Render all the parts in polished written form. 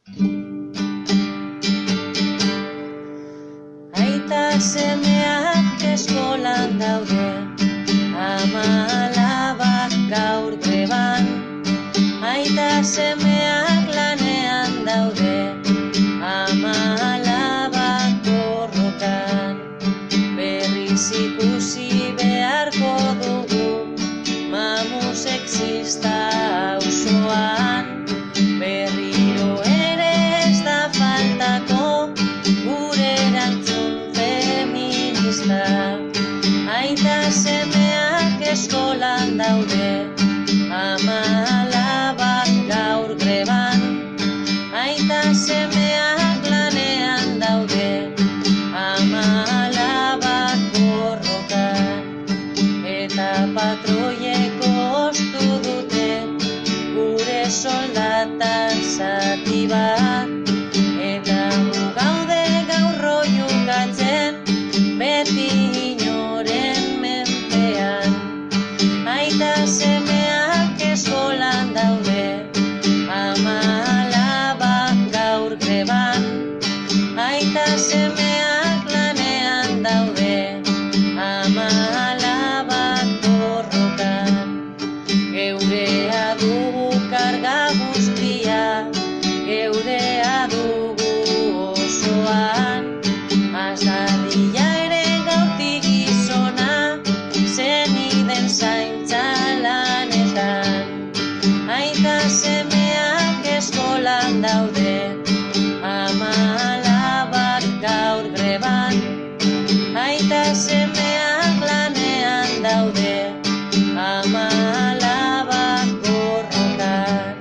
Aita semeak eskolan daude, ama alabak gaur greban. Aita semeak lanean daude, ama alabak borrokan. Berriz ikusi beharko dugu, mamu sexista auzoan. Berriro ere ez da faltako gure erantzun feminista. Aita semeak eskolan daude, ama alabak gaur greban. Aita semeak lanean daude, ama alabak borrokan. Eta patroieko ostu dute gure soldatan zati bat. Eta gu gaude gaur oihukatzen beti inoren menpean. Aita semeak eskolan daude, ama alabak gaur greban. Aita semeak lanean daude, ama alabak borrokan. Geurea dugu karga guztia, geurea dugu osoan. Azadila ere gaurtik gizona, zeniden zaintza lanetan. Aita semeak eskolan daude, ama alabak gaur greban. Aita semeak lanean daude, ama alabak borrokan.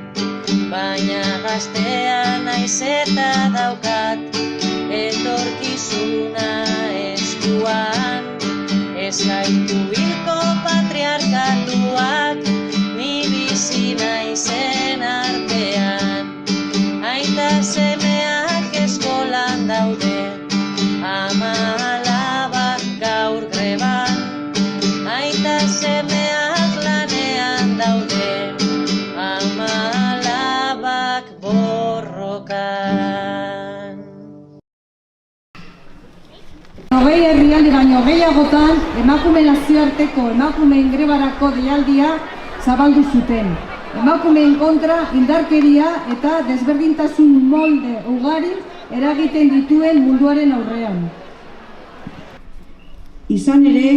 Baina gaztea naiz eta daukat etorkizuna eskuan. Ez gaitu hilko patriarkatuak ni bizi naizen artean. Aita semeak eskolan daude, ama alabak gaur greban. Aita semeak lanean daude, ama alabak borrokan. 20 herrialde baino gehiagotan emakume nazioarteko emakumeen grebarako deialdia zabaldu zuten. Emakumeen kontra indarkeria eta desberdintasun molde ugari eragiten dituen munduaren aurrean. Izan ere,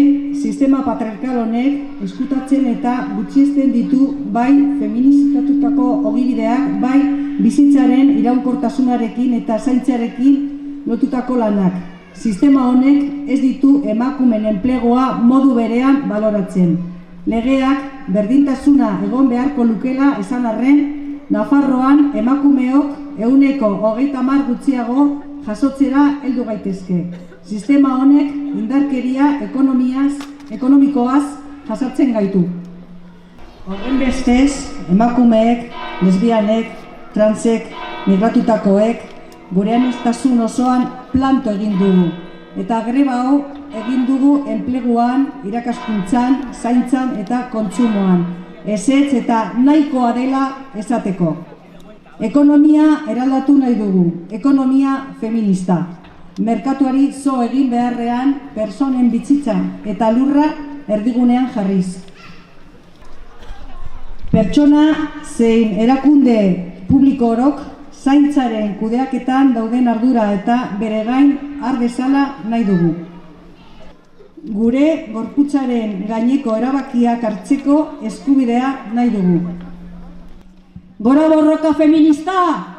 sistema patriarkal honek eskutatzen eta gutxiesten ditu bai feminizatutako ogibideak, bai bizitzaren iraunkortasunarekin eta zaintzarekin lotutako lanak. Sistema honek ez ditu emakumeen enplegua modu berean baloratzen. Legeak berdintasuna egon beharko lukela esan arren, Nafarroan emakumeok 30% gutxiago jasotzera heldu gaitezke. Sistema honek indarkeria ekonomikoaz jasatzen gaitu. Horrenbestez, emakumeek, lesbianek, transek, migratutakoek, gure aniztasun osoan planto egin dugu. Eta greba hau egin dugu enpleguan, irakaskuntzan, zaintzan eta kontsumoan. Ezetz eta nahikoa dela esateko. Ekonomia eraldatu nahi dugu, ekonomia feminista. Merkatuari zo egin beharrean pertsonen bizitza eta lurra erdigunean jarriz. Pertsona zein erakunde publiko orok zaintzaren kudeaketan dauden ardura eta bere gain har dezala nahi dugu. Gure gorputzaren gaineko erabakiak hartzeko eskubidea nahi dugu. Gora borroka feminista!